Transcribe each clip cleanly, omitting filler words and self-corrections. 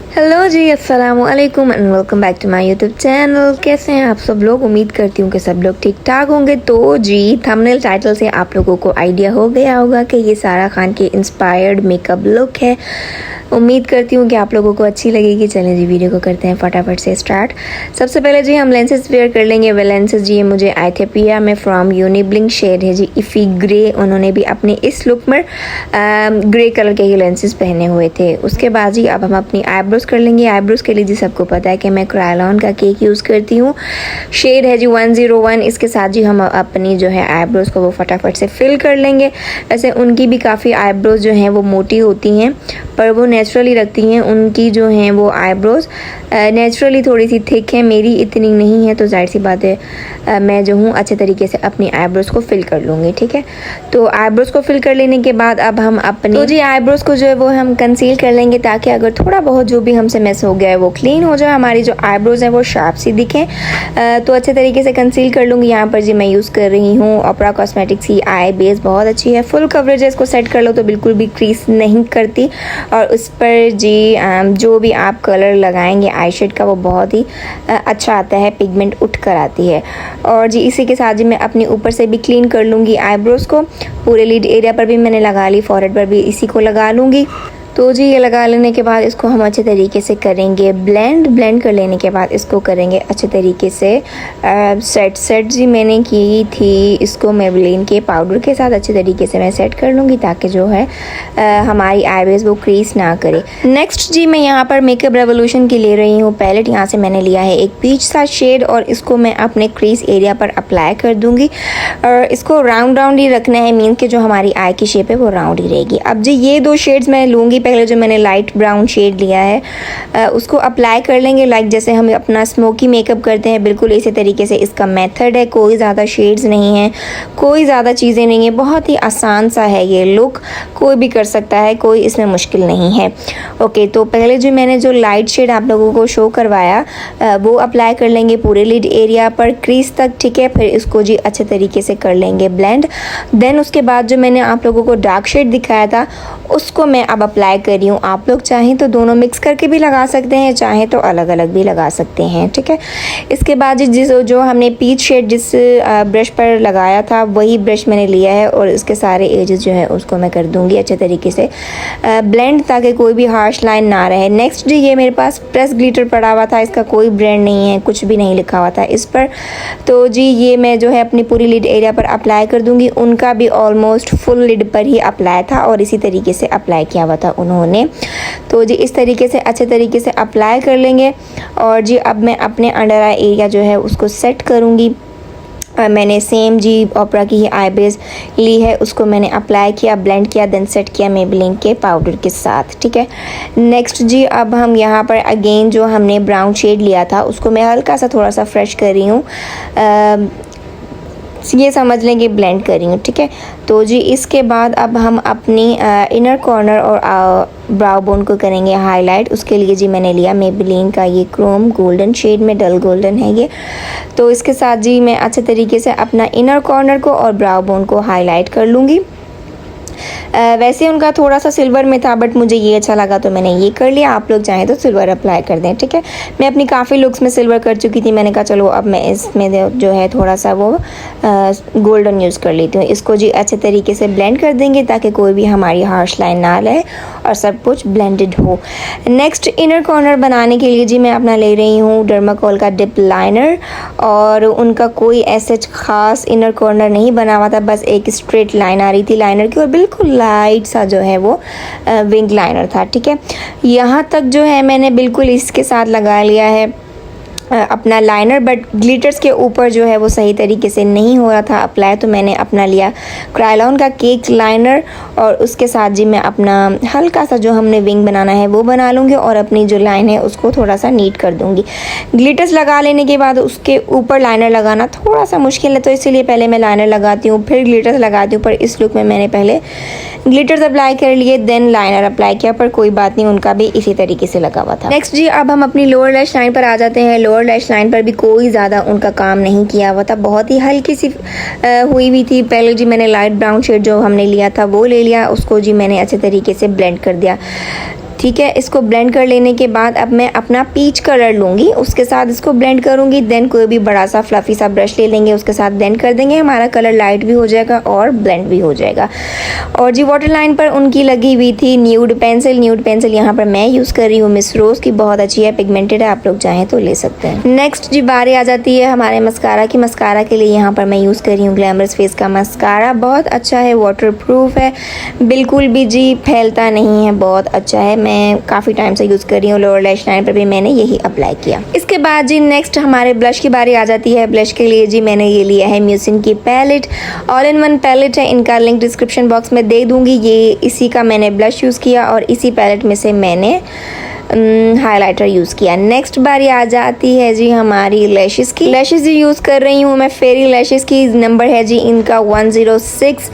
Hello जी, अस्सलाम वालेकुम and welcome back to my YouTube channel. कैसे हैं आप सब लोग? उम्मीद करती हूँ कि सब लोग ठीक ठाक होंगे। तो जी, थंबनेल टाइटल से आप लोगों को आइडिया हो गया होगा कि ये सारा खान के इंस्पायर्ड मेकअप लुक है। उम्मीद करती हूँ कि आप लोगों को अच्छी लगेगी। चलें जी, वीडियो को करते हैं फटाफट से स्टार्ट। सबसे पहले जी हम लेंसेज वेयर कर लेंगे। वे लेंसेज जी मुझे आए थे पिया में फ्रॉम यूनिब्लिंक, शेड है जी इफ़ी ग्रे। उन्होंने भी अपने इस लुक में ग्रे कलर के ही लेंसेज पहने हुए थे। उसके बाद जी अब हम अपनी आईब्रोज कर लेंगे। आईब्रोज के लिए जी सबको पता है कि मैं क्रायलॉन का केक यूज़ करती हूँ। शेड है जी 101। इसके साथ जी हम अपनी जो है आईब्रोज को वो फटाफट से फिल कर लेंगे। वैसे उनकी भी काफ़ी आईब्रोज जो हैं वो मोटी होती हैं, पर वो नेचुरली रखती हैं। उनकी जो हैं वो आईब्रोज नेचुरली थोड़ी सी थिक है, मेरी इतनी नहीं है। तो जाहिर सी बात है मैं जो हूँ अच्छे तरीके से अपनी आईब्रोज को फिल कर लूँगी। ठीक है, तो आईब्रोज को फिल कर लेने के बाद अब हम अपनी तो जी आईब्रोज को जो है वो हम कंसील कर लेंगे, ताकि अगर थोड़ा बहुत जो भी हमसे मिस हो गया है वो क्लीन हो जाए, हमारी जो आईब्रोज है वो शार्प सी दिखें। तो अच्छे तरीके से कंसील कर लूँगी। यहाँ पर जी मैं यूज़ कर रही हूँ ओपरा कॉस्मेटिक्स की आई बेस, बहुत अच्छी है। फुल कवरेज है, इसको सेट कर लो तो बिल्कुल भी क्रीज नहीं करती। और उस पर जी जो भी आप कलर लगाएंगे आई शेड का वो बहुत ही अच्छा आता है, पिगमेंट उठ कर आती है। और जी इसी के साथ जी मैं अपने ऊपर से भी क्लीन कर लूँगी आईब्रोज को। पूरे लिड एरिया पर भी मैंने लगा ली, फॉरहेड पर भी इसी को लगा लूँगी। तो जी ये लगा लेने के बाद इसको हम अच्छे तरीके से करेंगे ब्लेंड कर लेने के बाद इसको करेंगे अच्छे तरीके से सेट जी मैंने की थी इसको मेबेलिन के पाउडर के साथ अच्छे तरीके से मैं सेट कर लूँगी, ताकि जो है हमारी आईब्रोज वो क्रीज ना करे। नेक्स्ट जी मैं यहाँ पर मेकअप रेवोल्यूशन की ले रही हूँ पैलेट। यहाँ से मैंने लिया है एक पीच सा शेड और इसको मैं अपने क्रीज एरिया पर अप्लाई कर दूँगी। और इसको राउंड ही रखना है, मीन कि जो हमारी आई की शेप है वो राउंड ही रहेगी। अब जी ये दो शेड्स मैं लूँगी। पहले जो मैंने लाइट ब्राउन शेड लिया है उसको अप्लाई कर लेंगे, लाइक जैसे हम अपना स्मोकी मेकअप करते हैं, बिल्कुल इसी तरीके से इसका मेथड है। कोई ज़्यादा शेड्स नहीं है, कोई ज़्यादा चीज़ें नहीं है, बहुत ही आसान सा है ये लुक, कोई भी कर सकता है, कोई इसमें मुश्किल नहीं है। ओके, तो पहले जो मैंने जो लाइट शेड आप लोगों को शो करवाया वो अप्लाई कर लेंगे पूरे लिड एरिया पर क्रीज तक। ठीक है, फिर इसको जी अच्छे तरीके से कर लेंगे ब्लेंड। देन उसके बाद जो मैंने आप लोगों को डार्क शेड दिखाया था उसको मैं अब अप्लाई कर रही हूँ। आप लोग चाहें तो दोनों मिक्स करके भी लगा सकते हैं, चाहें तो अलग अलग भी लगा सकते हैं। ठीक है, इसके बाद जो हमने पीच शेड जिस ब्रश पर लगाया था वही ब्रश मैंने लिया है और इसके सारे एजेस जो है उसको मैं कर दूंगी अच्छे तरीके से ब्लेंड, ताकि कोई भी हार्श लाइन ना रहे। नेक्स्ट जी ये मेरे पास प्रेस ग्लिटर पड़ा हुआ था, इसका कोई ब्रांड नहीं है, कुछ भी नहीं लिखा हुआ था इस पर। तो जी ये मैं जो है अपनी पूरी लिड एरिया पर अप्लाई कर दूंगी। उनका भी ऑलमोस्ट फुल लिड पर ही अप्लाई था और इसी तरीके से अप्लाई किया हुआ था उन्होंने। तो जी इस तरीके से अच्छे तरीके से अप्लाई कर लेंगे। और जी अब मैं अपने अंडर आई एरिया जो है उसको सेट करूँगी। मैंने सेम जी ओपरा की ही आई बेस ली है, उसको मैंने अप्लाई किया, ब्लेंड किया, देन सेट किया मेबेलिन के पाउडर के साथ। ठीक है, नेक्स्ट जी अब हम यहाँ पर अगेन जो हमने ब्राउन शेड लिया था उसको मैं हल्का सा थोड़ा सा फ्रेश कर रही हूँ, ये समझ लें कि ब्लेंड कर रही हूँ। ठीक है, तो जी इसके बाद अब हम अपनी इनर कॉर्नर और ब्राउ बोन को करेंगे हाईलाइट। उसके लिए जी मैंने लिया मेबेलिन का ये क्रोम गोल्डन शेड में, डल गोल्डन है ये। तो इसके साथ जी मैं अच्छे तरीके से अपना इनर कॉर्नर को और ब्राउ बोन को हाईलाइट कर लूँगी। वैसे उनका थोड़ा सा सिल्वर में था, बट मुझे ये अच्छा लगा तो मैंने ये कर लिया। आप लोग चाहें तो सिल्वर अप्लाई कर दें। ठीक है, मैं अपनी काफ़ी लुक्स में सिल्वर कर चुकी थी, मैंने कहा चलो अब मैं इसमें जो है थोड़ा सा वो गोल्डन यूज़ कर लेती हूँ। इसको जी अच्छे तरीके से ब्लेंड कर देंगे ताकि कोई भी हमारी हार्श लाइन ना रहे और सब कुछ ब्लेंडेड हो। नेक्स्ट इनर कॉर्नर बनाने के लिए जी मैं अपना ले रही हूँ डर्माकोल का डिप लाइनर, और उनका कोई ऐसे ख़ास इनर कॉर्नर नहीं बना हुआ था, बस एक स्ट्रेट लाइन आ रही थी लाइनर की और बिल्कुल लाइट सा जो है वो विंग लाइनर था। ठीक है, यहाँ तक जो है मैंने बिल्कुल इसके साथ लगा लिया है अपना लाइनर, बट ग्लिटर्स के ऊपर जो है वो सही तरीके से नहीं हो रहा था अप्लाई, तो मैंने अपना लिया क्रायलॉन का केक लाइनर और उसके साथ जी मैं अपना हल्का सा जो हमने विंग बनाना है वो बना लूँगी और अपनी जो लाइन है उसको थोड़ा सा नीट कर दूँगी। ग्लिटर्स लगा लेने के बाद उसके ऊपर लाइनर लगाना थोड़ा सा मुश्किल है, तो इसीलिए पहले मैं लाइनर लगाती हूँ फिर ग्लिटर्स लगाती हूँ। पर इस लुक में मैंने पहले ग्लिटर्स अप्लाई कर लिए देन लाइनर अप्लाई किया, पर कोई बात नहीं, उनका भी इसी तरीके से लगा हुआ था। नेक्स्ट जी अब हम अपनी लोअर लैश लाइन पर आ जाते हैं। लोअर लैश लाइन पर भी कोई ज़्यादा उनका काम नहीं किया हुआ था, बहुत ही हल्की सी हुई हुई थी। पहले जी मैंने लाइट ब्राउन शेड जो हमने लिया था वो ले लिया, उसको जी मैंने अच्छे तरीके से ब्लेंड कर दिया। ठीक है, इसको ब्लेंड कर लेने के बाद अब मैं अपना पीच कलर लूँगी, उसके साथ इसको ब्लेंड करूँगी। देन कोई भी बड़ा सा फ्लफ़ी सा ब्रश ले लेंगे, उसके साथ ब्लेंड कर देंगे। हमारा कलर लाइट भी हो जाएगा और ब्लेंड भी हो जाएगा। और जी वाटर लाइन पर उनकी लगी हुई थी न्यूड पेंसिल। न्यूड पेंसिल यहाँ पर मैं यूज़ कर रही हूँ मिस रोज़ की, बहुत अच्छी है, पिगमेंटेड है, आप लोग चाहें तो ले सकते हैं। नेक्स्ट जी बारी आ जाती है हमारे मस्कारा की। मस्कारा के लिए यहाँ पर मैं यूज़ कर रही हूँ ग्लैमरस फेस का मस्कारा। बहुत अच्छा है, वाटर प्रूफ है, बिल्कुल भी जी फैलता नहीं है, बहुत अच्छा है। मैं काफ़ी टाइम से यूज़ कर रही हूँ। लोअर लैश लाइन पर भी मैंने यही अप्लाई किया। इसके बाद जी नेक्स्ट हमारे ब्लश की बारी आ जाती है। ब्लश के लिए जी मैंने ये लिया है म्यूसिन की palette, all in one palette है, इनका लिंक डिस्क्रिप्शन बॉक्स में दे दूँगी। ये इसी का मैंने ब्लश यूज़ किया और इसी पैलेट में से मैंने हाइलाइटर यूज़ किया। नेक्स्ट बारी आ जाती है जी हमारी लैशेस की। लैशेस यूज़ कर रही हूँ मैं फेरी लैशेस की, नंबर है जी इनका 106।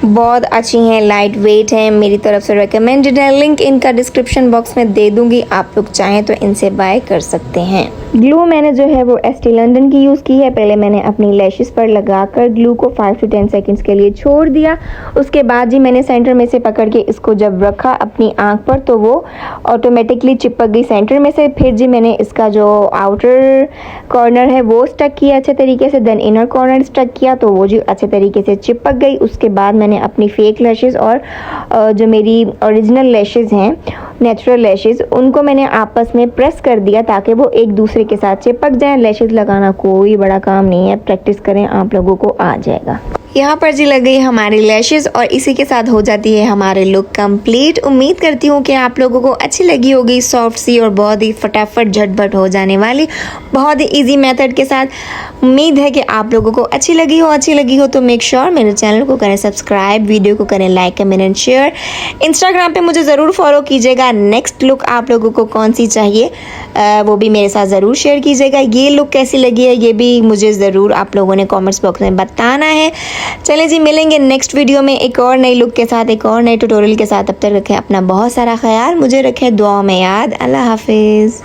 बहुत अच्छी हैं, लाइट वेट हैं, मेरी तरफ से रिकमेंडेड है। लिंक इनका डिस्क्रिप्शन बॉक्स में दे दूँगी, आप लोग चाहें तो इनसे बाय कर सकते हैं। ग्लू मैंने जो है वो एस्टी लंदन की यूज़ की है। पहले मैंने अपनी लैशेस पर लगाकर ग्लू को 5 से 10 सेकंड्स के लिए छोड़ दिया। उसके बाद जी मैंने सेंटर में से पकड़ के इसको जब रखा अपनी आँख पर तो वो ऑटोमेटिकली चिपक गई सेंटर में से। फिर जी मैंने इसका जो आउटर कॉर्नर है वो स्टक किया अच्छे तरीके से, देन इनर कॉर्नर स्टक किया तो वो जी अच्छे तरीके से चिपक गई। उसके बाद मैंने अपनी फेक लैशेस और जो मेरी ओरिजिनल लैशेस हैं, नेचुरल लैशेस, उनको मैंने आपस में प्रेस कर दिया ताकि वो एक दूसरे के साथ चिपक जाएं। लैशेस लगाना कोई बड़ा काम नहीं है, प्रैक्टिस करें, आप लोगों को आ जाएगा। यहाँ पर जी लग गई हमारी लैशेस और इसी के साथ हो जाती है हमारी लुक कंप्लीट। उम्मीद करती हूँ कि आप लोगों को अच्छी लगी होगी, सॉफ्ट सी और बहुत ही फटाफट झटपट हो जाने वाली, बहुत ही इजी मेथड के साथ। उम्मीद है कि आप लोगों को अच्छी लगी हो तो मेक श्योर मेरे चैनल को करें सब्सक्राइब, वीडियो को करें like, comment and share. Instagram पे मुझे ज़रूर फॉलो कीजिएगा। नेक्स्ट लुक आप लोगों को कौन सी चाहिए वो भी मेरे साथ ज़रूर शेयर कीजिएगा। ये लुक कैसी लगी है ये भी मुझे ज़रूर आप लोगों ने कॉमेंट्स बॉक्स में बताना है। चलें जी, मिलेंगे नेक्स्ट वीडियो में एक और नई लुक के साथ, एक और नए ट्यूटोरियल के साथ। तब तक रखें अपना बहुत सारा ख्याल, मुझे रखें दुआ में याद। अल्लाह हाफिज़।